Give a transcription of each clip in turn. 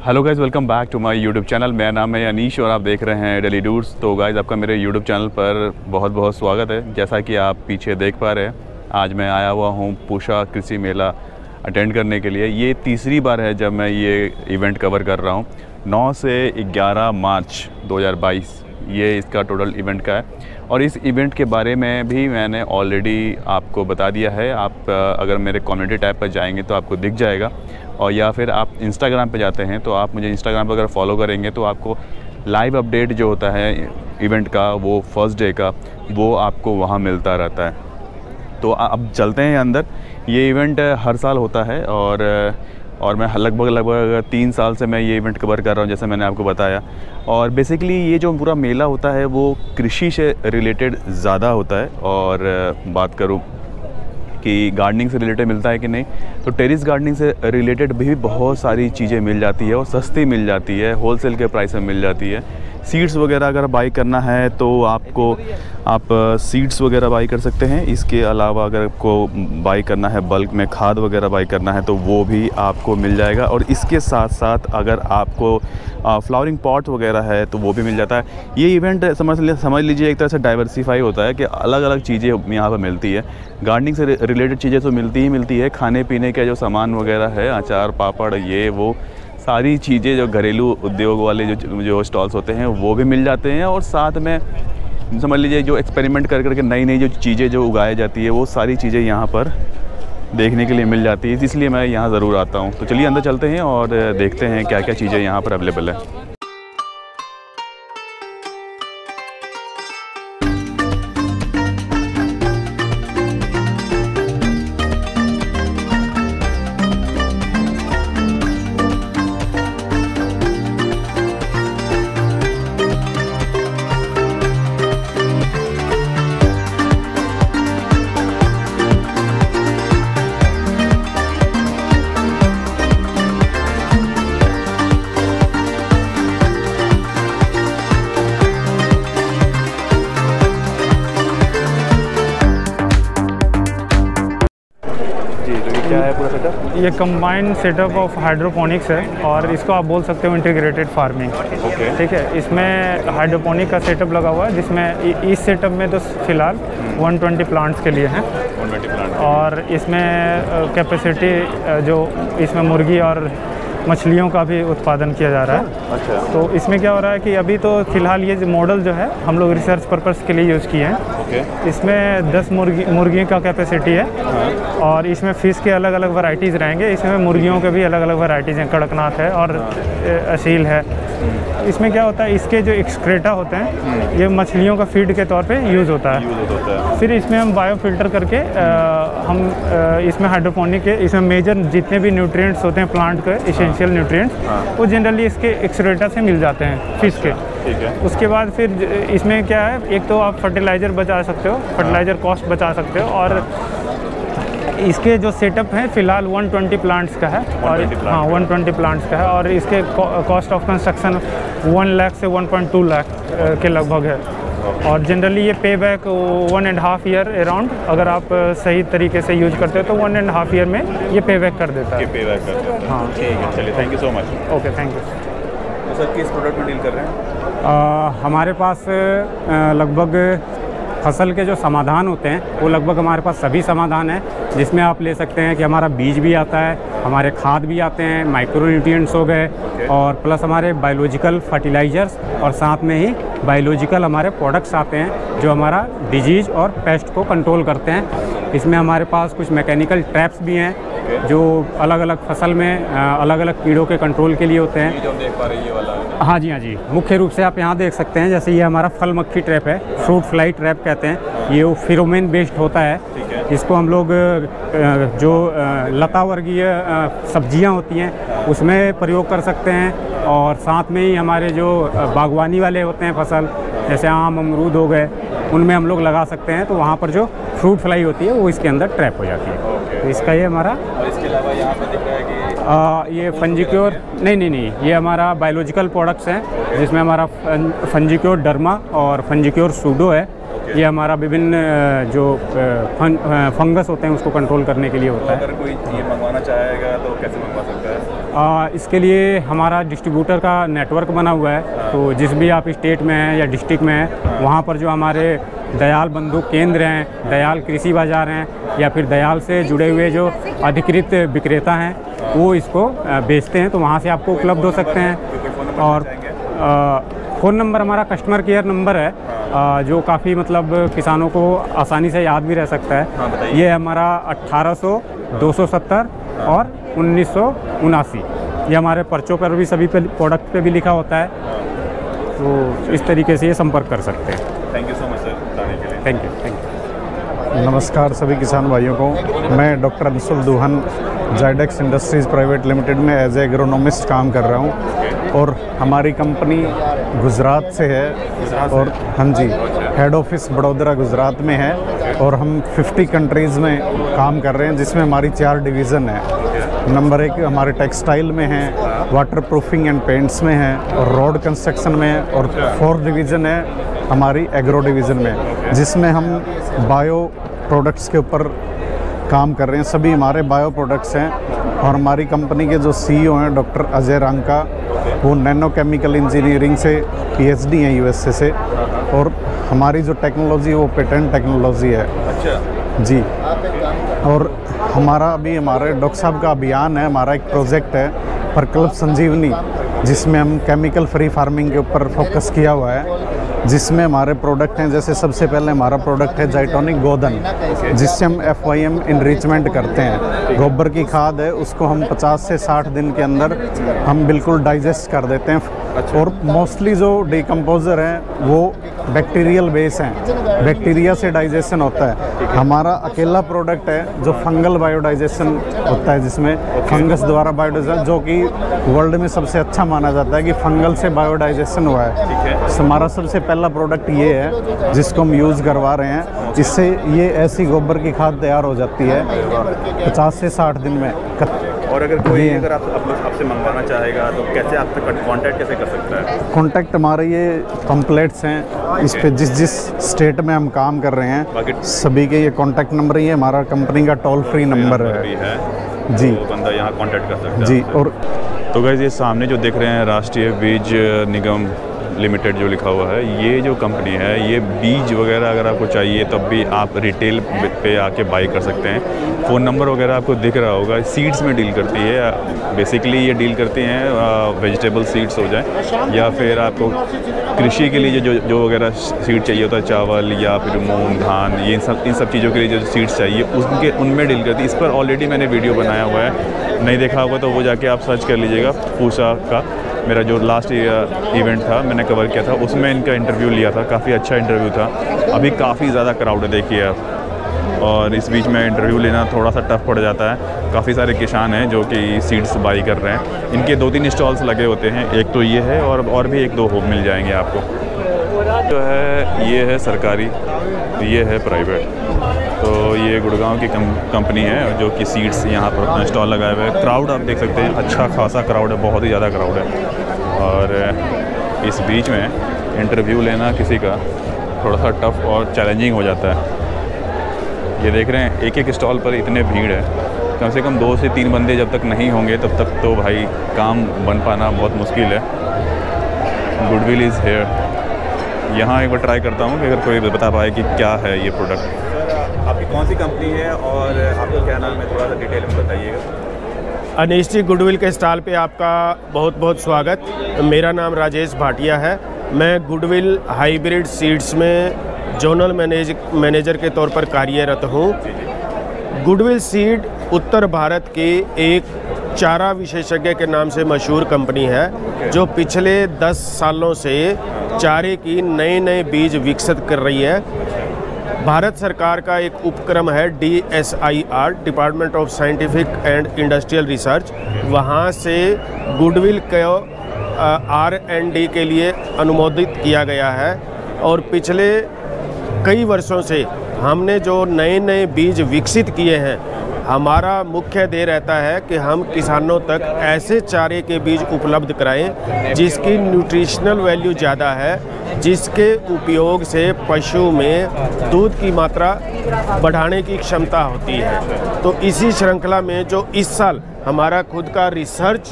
Hello guys, welcome back to my YouTube channel. मेरा नाम है अनीश और आप देख रहे हैं डेली डूड्स। तो गाइज़, आपका मेरे यूट्यूब चैनल पर बहुत बहुत स्वागत है। जैसा कि आप पीछे देख पा रहे हैं, आज मैं आया हुआ हूँ पूषा कृषि मेला अटेंड करने के लिए। ये तीसरी बार है जब मैं ये इवेंट कवर कर रहा हूँ। 9 से 11 मार्च 2022 ये इसका टोटल इवेंट का है। और इस इवेंट के बारे में भी मैंने ऑलरेडी आपको बता दिया है। आप अगर मेरे कम्युनिटी टैब पर जाएंगे तो आपको दिख जाएगा, और या फिर आप इंस्टाग्राम पे जाते हैं तो आप मुझे इंस्टाग्राम पर अगर फॉलो करेंगे तो आपको लाइव अपडेट जो होता है इवेंट का, वो फर्स्ट डे का, वो आपको वहाँ मिलता रहता है। तो अब चलते हैं अंदर। ये इवेंट हर साल होता है और मैं लगभग 3 साल से मैं ये इवेंट कवर कर रहा हूँ, जैसे मैंने आपको बताया। और बेसिकली ये जो पूरा मेला होता है वो कृषि से रिलेटेड ज़्यादा होता है। और बात करूँ कि गार्डनिंग से रिलेटेड मिलता है कि नहीं, तो टेरेस गार्डनिंग से रिलेटेड भी बहुत सारी चीज़ें मिल जाती है और सस्ती मिल जाती है, होलसेल के प्राइस में मिल जाती है। सीड्स वगैरह अगर बाई करना है तो आप सीड्स वगैरह बाई कर सकते हैं। इसके अलावा अगर आपको बाई करना है बल्क में खाद वगैरह बाई करना है तो वो भी आपको मिल जाएगा। और इसके साथ साथ अगर आपको फ्लावरिंग पॉट वगैरह है तो वो भी मिल जाता है। ये इवेंट समझ लीजिए एक तरह से डाइवर्सिफाई होता है कि अलग अलग चीज़ें यहाँ पर मिलती है। गार्डनिंग से रिलेटेड चीज़ें तो मिलती ही मिलती है, खाने पीने का जो सामान वगैरह है, अचार पापड़, ये वो सारी चीज़ें जो घरेलू उद्योग वाले जो स्टॉल्स होते हैं वो भी मिल जाते हैं। और साथ में समझ लीजिए जो एक्सपेरिमेंट कर करके नई नई जो चीज़ें जो उगाई जाती है वो सारी चीज़ें यहाँ पर देखने के लिए मिल जाती है। इसलिए मैं यहाँ ज़रूर आता हूँ। तो चलिए अंदर चलते हैं और देखते हैं क्या क्या चीज़ें यहाँ पर अवेलेबल है। क्या है पूरा सेटअप? ये कंबाइंड सेटअप ऑफ हाइड्रोपोनिक्स है और इसको आप बोल सकते हो इंटीग्रेटेड फार्मिंग। ओके, ठीक है। इसमें हाइड्रोपोनिक का सेटअप लगा हुआ है, जिसमें इस सेटअप में तो फ़िलहाल 120 प्लांट्स के लिए हैं। 120 प्लांट। और इसमें कैपेसिटी जो इसमें मुर्गी और मछलियों का भी उत्पादन किया जा रहा है। अच्छा। तो इसमें क्या हो रहा है कि अभी तो फ़िलहाल ये जो मॉडल जो है हम लोग रिसर्च पर्पस के लिए यूज़ किए हैं। ओके। इसमें 10 मुर्गी का कैपेसिटी है। हाँ। और इसमें फ़िश के अलग अलग वैराइटीज़ रहेंगे। इसमें मुर्गियों के भी अलग अलग वैराइटीज़ हैं, कड़कनाथ है और असील है। इसमें क्या होता है, इसके जो एक्सक्रेटा होते हैं ये मछलियों का फीड के तौर पे यूज़ होता है। फिर इसमें हम बायो फिल्टर करके हम इसमें हाइड्रोपोनिक के इसमें मेजर जितने भी न्यूट्रिएंट्स होते हैं प्लांट के एसेंशियल न्यूट्रिएंट्स, वो जनरली इसके एक्सक्रेटा से मिल जाते हैं फिश के। ठीक है। उसके बाद फिर इसमें क्या है, एक तो आप फर्टिलाइज़र बचा सकते हो, फर्टिलाइज़र कॉस्ट बचा सकते हो। और इसके जो सेटअप है फ़िलहाल 120 प्लांट्स का है। और हाँ 120 प्लांट्स का है। और इसके कॉस्ट ऑफ कंस्ट्रक्शन 1 लाख से 1.2 लाख के लगभग है। और जनरली ये पे बैक 1.5 ईयर अराउंड, अगर आप सही तरीके से यूज करते हो तो 1.5 ईयर में ये पे बैक कर देता है। पे बैक कर देता है। हाँ ठीक है, चलिए thank you so much. Okay, thank you. तो सर किस प्रोडक्ट में डील कर रहे हैं? हमारे पास लगभग फसल के जो समाधान होते हैं वो लगभग हमारे पास सभी समाधान हैं, जिसमें आप ले सकते हैं कि हमारा बीज भी आता है, हमारे खाद भी आते हैं, माइक्रो न्यूट्रिएंट्स हो गए, और प्लस हमारे बायोलॉजिकल फर्टिलाइज़र्स, और साथ में ही बायोलॉजिकल हमारे प्रोडक्ट्स आते हैं जो हमारा डिजीज़ और पेस्ट को कंट्रोल करते हैं। इसमें हमारे पास कुछ मैकेनिकल ट्रैप्स भी हैं जो अलग अलग फसल में अलग अलग कीड़ों के कंट्रोल के लिए होते हैं। जो देख पा रहे हैं ये वाला? हाँ जी, हाँ जी। मुख्य रूप से आप यहाँ देख सकते हैं, जैसे ये हमारा फल मक्खी ट्रैप है, फ्रूट फ्लाई ट्रैप कहते हैं। ये फेरोमोन बेस्ड होता है। इसको हम लोग जो लता वर्गीय सब्जियाँ होती हैं उसमें प्रयोग कर सकते हैं। और साथ में ही हमारे जो बागवानी वाले होते हैं फसल, जैसे आम अमरूद हो गए, उनमें हम लोग लगा सकते हैं। तो वहाँ पर जो फ्रूट फ्लाई होती है वो इसके अंदर ट्रैप हो जाती है। तो इसका ये हमारा। और इसके अलावा यहाँ पर दिख रहा है कि ये फंजीक्योर नहीं, ये हमारा बायोलॉजिकल प्रोडक्ट्स हैं, जिसमें हमारा फंजीक्योर डर्मा और फंजीक्योर सूडो है। ये हमारा विभिन्न जो फंगस होते हैं उसको कंट्रोल करने के लिए होता है। अगर कोई ये मंगवाना चाहेगा तो कैसे मंगवा सकता है? इसके लिए हमारा डिस्ट्रीब्यूटर का नेटवर्क बना हुआ है। तो जिस भी आप स्टेट में हैं या डिस्ट्रिक्ट में हैं, वहाँ पर जो हमारे दयाल बंधु केंद्र हैं, दयाल कृषि बाज़ार हैं, या फिर दयाल से जुड़े हुए जो अधिकृत विक्रेता हैं, वो इसको बेचते हैं। तो वहाँ से आपको उपलब्ध हो सकते हैं। और फ़ोन नंबर हमारा कस्टमर केयर नंबर है, जो काफ़ी मतलब किसानों को आसानी से याद भी रह सकता है। ये हमारा 1800 270 और 1979। ये हमारे पर्चों पर भी, सभी पे प्रोडक्ट पे भी लिखा होता है। तो इस तरीके से ये संपर्क कर सकते हैं। Thank you so much sir बताने के लिए। Thank you. नमस्कार सभी किसान भाइयों को। मैं doctor Anshul Duhan Zydex industries private limited में एज ए एग्रोनॉमिस्ट काम कर रहा हूँ, और हमारी कंपनी गुजरात से है। और हाँ जी, हेड ऑफिस बड़ौदरा गुजरात में है, और हम 50 कंट्रीज़ में काम कर रहे हैं, जिसमें हमारी 4 डिवीज़न है। नंबर 1 हमारे टेक्सटाइल में है, वाटर प्रूफिंग एंड पेंट्स में है, और रोड कंस्ट्रक्शन में, और 4th डिवीज़न है हमारी एग्रो डिवीज़न में, जिसमें हम बायो प्रोडक्ट्स के ऊपर काम कर रहे हैं। सभी हमारे बायो प्रोडक्ट्स हैं। और हमारी कंपनी के जो CEO हैं डॉक्टर अजय रंका, वो नैनो केमिकल इंजीनियरिंग से PhD हैं USA से, और हमारी जो टेक्नोलॉजी वो पेटेंट टेक्नोलॉजी है। अच्छा जी। और हमारा अभी हमारे डॉक्टर साहब का अभियान है, हमारा एक प्रोजेक्ट है प्रकल्प संजीवनी, जिसमें हम केमिकल फ्री फार्मिंग के ऊपर फोकस किया हुआ है, जिसमें हमारे प्रोडक्ट हैं। जैसे सबसे पहले हमारा प्रोडक्ट है जाइटोनिक गोधन, जिससे हम FYM इनरिचमेंट करते हैं। गोबर की खाद है, उसको हम 50 से 60 दिन के अंदर हम बिल्कुल डाइजेस्ट कर देते हैं। और मोस्टली जो डिकम्पोज़र हैं वो बैक्टीरियल बेस हैं, बैक्टीरिया से डाइजेशन होता है। हमारा अकेला प्रोडक्ट है जो फंगल बायोडाइजेशन होता है, जिसमें फंगस द्वारा बायोडाइजेशन, जो कि वर्ल्ड में सबसे अच्छा माना जाता है कि फंगल से बायोडाइजेशन हुआ है। हमारा सबसे पहला प्रोडक्ट ये है जिसको हम यूज़ करवा रहे हैं। इससे ये ऐसी गोबर की खाद तैयार हो जाती है 50 से 60 दिन में। और अगर कोई अगर आपसे मंगवाना चाहेगा तो कैसे आपसे कांटेक्ट कैसे कर सकता है? कांटेक्ट हमारे ये पंपलेट्स हैं, इस पे जिस स्टेट में हम काम कर रहे हैं सभी के ये कांटेक्ट नंबर ही है। हमारा कंपनी का टोल फ्री नंबर है जी, तो बंदा यहाँ कांटेक्ट कर सकता है जी। और तो गाइस ये सामने जो देख रहे हैं राष्ट्रीय बीज निगम लिमिटेड जो लिखा हुआ है, ये जो कंपनी है, ये बीज वगैरह अगर आपको चाहिए तब भी आप रिटेल पे आके बाई कर सकते हैं। फ़ोन नंबर वगैरह आपको दिख रहा होगा। सीड्स में डील करती है बेसिकली, ये डील करती हैं वेजिटेबल सीड्स हो जाए, या फिर आपको कृषि के लिए जो वगैरह सीड चाहिए होता है, चावल या फिर मूंग धान, ये इन सब चीज़ों के लिए जो सीड्स चाहिए उनमें डील करती है। इस पर ऑलरेडी मैंने वीडियो बनाया हुआ है, नहीं देखा होगा तो वो जाके आप सर्च कर लीजिएगा। पूषा का मेरा जो लास्ट इवेंट था मैंने कवर किया था, उसमें इनका इंटरव्यू लिया था, काफ़ी अच्छा इंटरव्यू था। अभी काफ़ी ज़्यादा क्राउड है देखिए आप, और इस बीच में इंटरव्यू लेना थोड़ा सा टफ पड़ जाता है। काफ़ी सारे किसान हैं जो कि सीड्स बाई कर रहे हैं। इनके 2-3 स्टॉल्स लगे होते हैं, एक तो ये है और भी 1-2 होप मिल जाएंगे आपको। जो है ये है सरकारी, ये है प्राइवेट। तो ये गुड़गांव की कंपनी है जो कि सीड्स यहाँ पर अपना स्टॉल लगाए हुए है। क्राउड आप देख सकते हैं, अच्छा खासा क्राउड है, बहुत ही ज़्यादा क्राउड है। और इस बीच में इंटरव्यू लेना किसी का थोड़ा सा टफ और चैलेंजिंग हो जाता है। ये देख रहे हैं एक स्टॉल पर इतने भीड़ है, कम से कम 2 से 3 बंदे जब तक नहीं होंगे तब तक तो भाई काम बन पाना बहुत मुश्किल है। Goodwill is here. यहाँ एक बार ट्राई करता हूँ कि अगर कोई बता पाए कि क्या है ये प्रोडक्ट। आपकी कौन सी कंपनी है और आपका क्या नाम है, थोड़ा सा डिटेल में बताइएगा। अनिश्चित गुडविल के स्टॉल पे आपका बहुत बहुत स्वागत। मेरा नाम राजेश भाटिया है। मैं गुडविल हाइब्रिड सीड्स में जोनल मैनेजर के तौर पर कार्यरत हूँ। गुडविल सीड उत्तर भारत के एक चारा विशेषज्ञ के नाम से मशहूर कंपनी है, जो पिछले 10 सालों से चारे की नए बीज विकसित कर रही है। भारत सरकार का एक उपक्रम है DSIR, department of scientific and industrial research. वहाँ से गुडविल को R&D के लिए अनुमोदित किया गया है, और पिछले कई वर्षों से हमने जो नए बीज विकसित किए हैं हमारा मुख्य ध्येय रहता है कि हम किसानों तक ऐसे चारे के बीज उपलब्ध कराएं जिसकी न्यूट्रिशनल वैल्यू ज़्यादा है, जिसके उपयोग से पशु में दूध की मात्रा बढ़ाने की क्षमता होती है। तो इसी श्रृंखला में जो इस साल हमारा खुद का रिसर्च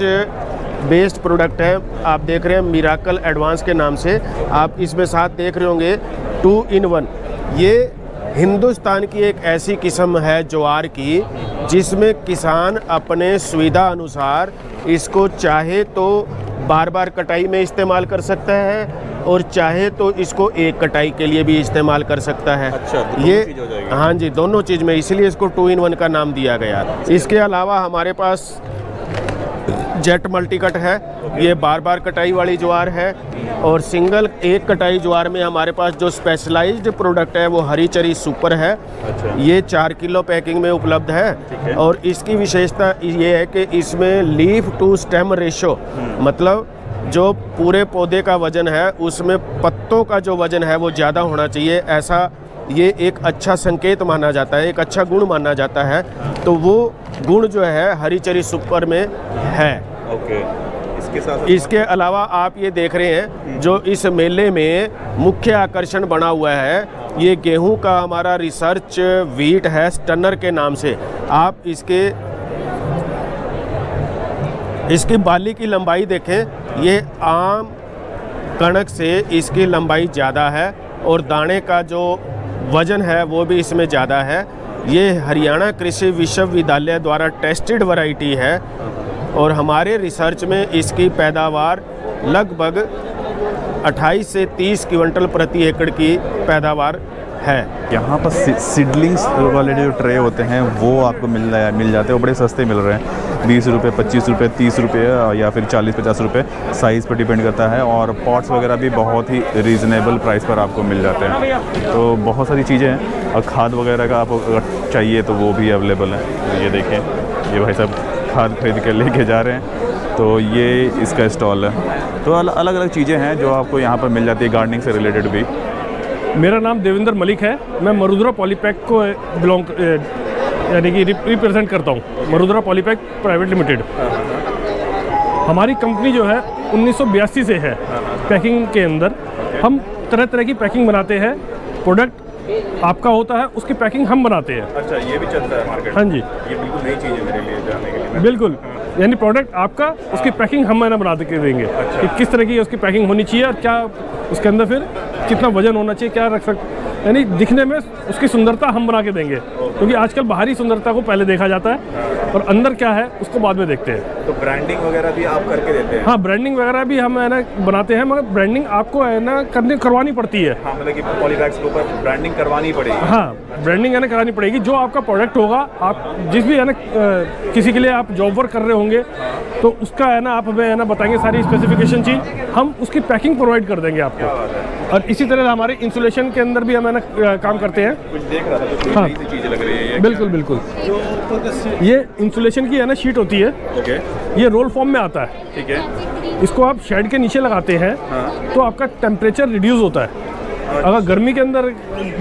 बेस्ड प्रोडक्ट है, आप देख रहे हैं मिराकल एडवांस के नाम से, आप इसमें साथ देख रहे होंगे 2 in 1। ये हिंदुस्तान की एक ऐसी किस्म है ज्वार की जिसमें किसान अपने सुविधा अनुसार इसको चाहे तो बार बार कटाई में इस्तेमाल कर सकता है और चाहे तो इसको एक कटाई के लिए भी इस्तेमाल कर सकता है। अच्छा, तो ये चीज़ हो जाएगी। हाँ जी, दोनों चीज़ में, इसलिए इसको 2 in 1 का नाम दिया गया। इसके अलावा हमारे पास जेट मल्टीकट है, ये बार बार कटाई वाली ज्वार है, और सिंगल एक कटाई ज्वार में हमारे पास जो स्पेशलाइज्ड प्रोडक्ट है वो हरी चरी सुपर है। अच्छा। ये 4 किलो पैकिंग में उपलब्ध है और इसकी विशेषता ये है कि इसमें लीफ टू स्टेम रेशो, मतलब जो पूरे पौधे का वजन है उसमें पत्तों का जो वजन है वो ज़्यादा होना चाहिए, ऐसा ये एक अच्छा संकेत माना जाता है, एक अच्छा गुण माना जाता है। तो वो गुण जो है हरी चरी सुपर में है। ओके। इसके साथ इसके अलावा आप ये देख रहे हैं जो इस मेले में मुख्य आकर्षण बना हुआ है, ये गेहूं का हमारा रिसर्च व्हीट है स्टनर के नाम से। आप इसकी बाली की लंबाई देखें, ये आम कणक से इसकी लंबाई ज़्यादा है और दाने का जो वजन है वो भी इसमें ज़्यादा है। ये हरियाणा कृषि विश्वविद्यालय द्वारा टेस्टेड वैरायटी है और हमारे रिसर्च में इसकी पैदावार लगभग 28 से 30 क्विंटल प्रति एकड़ की पैदावार है। यहाँ पर सीडलिंग्स वाले जो ट्रे होते हैं वो आपको मिल जाते हैं, वो बड़े सस्ते मिल रहे हैं, 20 रुपये, 25 रुपये, 30 रुपये या फिर 40-50 रुपये, साइज़ पर डिपेंड करता है। और पॉट्स वगैरह भी बहुत ही रीज़नेबल प्राइस पर आपको मिल जाते हैं। तो बहुत सारी चीज़ें हैं और खाद वगैरह का आपको अगर चाहिए तो वो भी अवेलेबल है। तो ये देखें, ये भाई साहब खाद खरीद कर लेके जा रहे हैं, तो ये इसका स्टॉल है। तो अलग अलग चीज़ें हैं जो आपको यहाँ पर मिल जाती है, गार्डनिंग से रिलेटेड भी। मेरा नाम देवेंद्र मलिक है, मैं मरुद्रा पॉलीपैक को यानी कि रिप्रेजेंट करता हूँ, मरुद्रा पॉलीपैक प्राइवेट लिमिटेड। हमारी कंपनी जो है 1982 से है पैकिंग के अंदर। हम तरह तरह की पैकिंग बनाते हैं, प्रोडक्ट आपका होता है उसकी पैकिंग हम बनाते हैं। अच्छा, ये भी चलता है मार्केट? हाँ जी, ये बिल्कुल नई चीज़ है मेरे लिए जानने के लिए। बिल्कुल, यानी प्रोडक्ट आपका उसकी पैकिंग हम बना के देंगे। अच्छा। कि किस तरह की उसकी पैकिंग होनी चाहिए और क्या उसके अंदर फिर कितना वजन होना चाहिए, क्या रख सकते, यानी दिखने में उसकी सुंदरता हम बना के देंगे, क्योंकि आजकल बाहरी सुंदरता को पहले देखा जाता है और अंदर क्या है उसको बाद में देखते हैं। तो ब्रांडिंग वगैरह भी आप करके देते हैं? हाँ, ब्रांडिंग वगैरह भी हम बनाते हैं, मगर ब्रांडिंग आपको करवानी पड़ती है। हाँ, मतलब कि पॉलीबैग्स के ऊपर ब्रांडिंग करवानी पड़ेगी? हाँ, ब्रांडिंग करानी पड़ेगी। जो आपका प्रोडक्ट होगा, आप जिस भी किसी के लिए आप जॉब वर्क कर रहे होंगे तो उसका आप हमें बताएंगे सारी स्पेसिफिकेशन चीज़, हम उसकी पैकिंग प्रोवाइड कर देंगे आपको। और इसी तरह हमारे इंसुलेशन के अंदर भी हम काम करते हैं। कुछ देख रहा था तो हाँ, नई चीज़ लग रही है। बिल्कुल बिल्कुल, ये इंसुलेशन की शीट होती है। ओके। ये रोल फॉर्म में आता है। ठीक है। इसको आप शेड के नीचे लगाते हैं। हाँ। तो आपका टेम्परेचर रिड्यूस होता है। अगर गर्मी के अंदर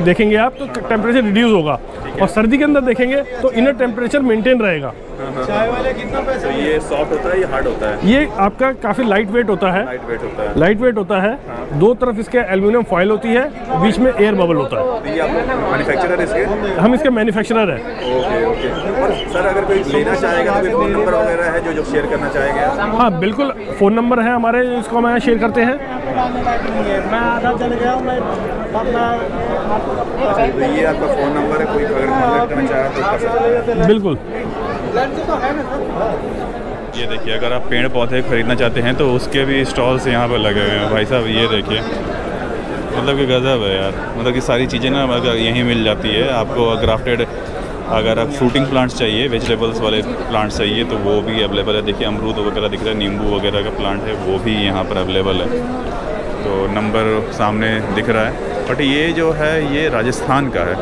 देखेंगे आप तो टेम्परेचर रिड्यूस होगा, और सर्दी के अंदर देखेंगे तो इनर टेम्परेचर मेंटेन रहेगा। चाय वाले कितना पैसा? तो ये सॉफ्ट होता है, ये हार्ड होता है? ये आपका काफ़ी लाइट वेट होता है। लाइट वेट होता है। लाइट वेट होता है। हाँ। दो तरफ इसके एल्यूमिनियम फॉइल होती है, बीच में एयर बबल होता है। तो ये आप मैन्युफैक्चरर इसके? हम इसके मैन्युफैक्चरर हैं। Okay okay. और सर अगर कोई लेना चाहेगा तो कोई फ़ोन नंबर वगैरह है जो शेयर करना चाहेंगे? हाँ बिल्कुल, फ़ोन नंबर है हमारे, इसको हम शेयर करते हैं। मैं आधा चल गया, मैं तो ये आपका फ़ोन नंबर है, कोई अगर कॉन्टैक्ट करना चाहे तो कर सकते हैं? बिल्कुल। ये देखिए, अगर आप पेड़ पौधे खरीदना चाहते हैं तो उसके भी स्टॉल्स यहाँ पर लगे हुए हैं भाई साहब। ये देखिए, मतलब कि गज़ब है यार, मतलब कि सारी चीज़ें ना यहीं मिल जाती है आपको। ग्राफ्टेड अगर आप फ्रूटिंग प्लांट्स चाहिए, वेजिटेबल्स वाले प्लांट्स चाहिए तो वो भी अवेलेबल है। देखिए अमरूद वगैरह दिख रहा है, नींबू वगैरह का प्लांट है वो भी यहाँ पर अवेलेबल है। तो नंबर सामने दिख रहा है। बट ये जो है ये राजस्थान का है,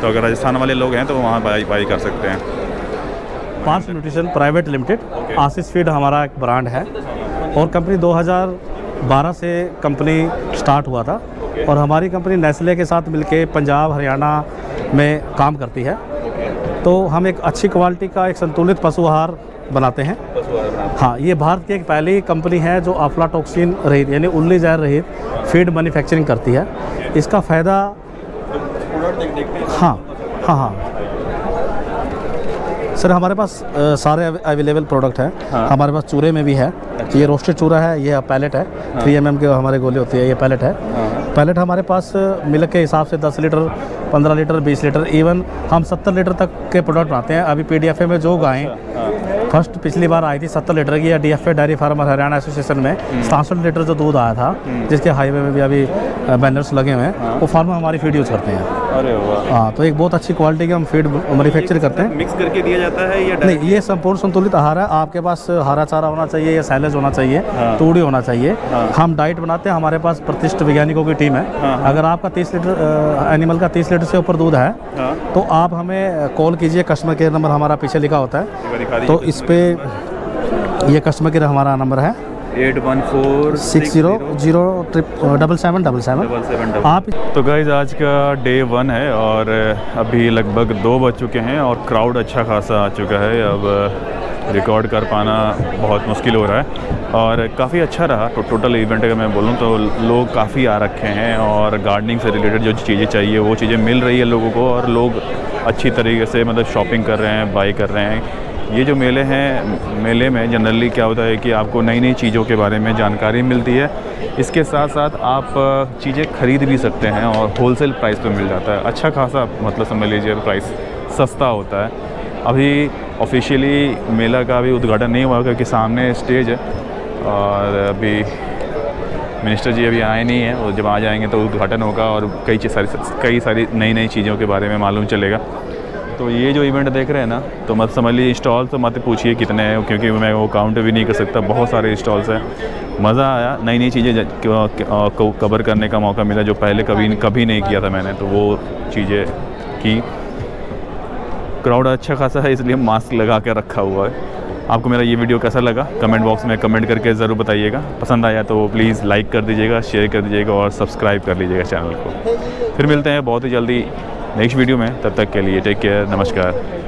तो अगर राजस्थान वाले लोग हैं तो वहाँ बाई कर सकते हैं। पांच न्यूट्रिशन प्राइवेट लिमिटेड, आशीष फीड हमारा एक ब्रांड है और कंपनी 2012 से कंपनी स्टार्ट हुआ था। और हमारी कंपनी नेस्ले के साथ मिलके पंजाब हरियाणा में काम करती है। तो हम एक अच्छी क्वालिटी का एक संतुलित पशु आहार बनाते हैं। हाँ, ये भारत की एक पहली कंपनी है जो अफ्लाटॉक्सिन रहित यानी उल्ली जहर रहित फीड मैन्युफैक्चरिंग करती है। इसका फ़ायदा हाँ सर, हमारे पास सारे अवेलेबल प्रोडक्ट हैं। हमारे पास चूरे में भी है। ये रोस्टेड चूरा है, ये पैलेट है। 3 mm के हमारे गोली होती है, ये पैलेट है। पैलेट हमारे पास मिल्क के हिसाब से 10 लीटर, 15 लीटर, 20 लीटर, इवन हम 70 लीटर तक के प्रोडक्ट बनाते हैं। अभी PDFA में जो गायें फर्स्ट पिछली बार आई थी 70 लीटर की, या DFA dairy farmer Haryana association में 67 लीटर जो दूध आया था, जिसके हाईवे में भी अभी बैनर्स लगे हुए हैं, वो फार्मर हमारी फीड यूज़ करते हैं। अरे वाह। हाँ, तो एक बहुत अच्छी क्वालिटी की हम फीड मैन्युफैक्चर करते हैं। मिक्स करके दिया जाता है या नहीं, ये संपूर्ण संतुलित आहार है। आपके पास हरा चारा होना चाहिए या सैलेज होना चाहिए, तूड़ी होना चाहिए। हम डाइट बनाते हैं, हमारे पास प्रतिष्ठित वैज्ञानिकों की टीम है। अगर आपका 30 लीटर एनिमल का 30 लीटर से ऊपर दूध है तो आप हमें कॉल कीजिए। कस्टमर केयर नंबर हमारा पीछे लिखा होता है, तो इस पे ये कस्टमर केयर हमारा नंबर है 8146007777 आप। तो गाइज आज का डे 1 है और अभी लगभग 2 बज चुके हैं और क्राउड अच्छा खासा आ चुका है। अब रिकॉर्ड कर पाना बहुत मुश्किल हो रहा है और काफ़ी अच्छा रहा। तो टोटल इवेंट अगर मैं बोलूँ तो लोग काफ़ी आ रखे हैं और गार्डनिंग से रिलेटेड जो चीज़ें चाहिए वो चीज़ें मिल रही है लोगों को, और लोग अच्छी तरीके से मतलब शॉपिंग कर रहे हैं, बाई कर रहे हैं। ये जो मेले हैं, मेले में जनरली क्या होता है कि आपको नई नई चीज़ों के बारे में जानकारी मिलती है। इसके साथ साथ आप चीज़ें ख़रीद भी सकते हैं और होलसेल प्राइस पे मिल जाता है। अच्छा खासा मतलब समझ लीजिए प्राइस सस्ता होता है। अभी ऑफिशियली मेला का भी उद्घाटन नहीं हुआ क्योंकि सामने स्टेज है और अभी मिनिस्टर जी अभी आए नहीं हैं, और जब आ जाएंगे तो उद्घाटन होगा और कई सारी नई चीज़ों के बारे में मालूम चलेगा। तो ये जो इवेंट देख रहे हैं ना, तो मत समझ लीजिए स्टॉल तो मत पूछिए कितने हैं, क्योंकि मैं वो काउंट भी नहीं कर सकता। बहुत सारे स्टॉल्स हैं। मज़ा आया, नई चीज़ें कवर करने का मौका मिला जो पहले कभी नहीं किया था मैंने, तो वो चीज़ें की। क्राउड अच्छा खासा है इसलिए मास्क लगा के रखा हुआ है। आपको मेरा ये वीडियो कैसा लगा कमेंट बॉक्स में कमेंट करके ज़रूर बताइएगा। पसंद आया तो प्लीज़ लाइक कर दीजिएगा, शेयर कर दीजिएगा और सब्सक्राइब कर लीजिएगा चैनल को। फिर मिलते हैं बहुत ही जल्दी नेक्स्ट वीडियो में। तब तक के लिए टेक केयर, नमस्कार।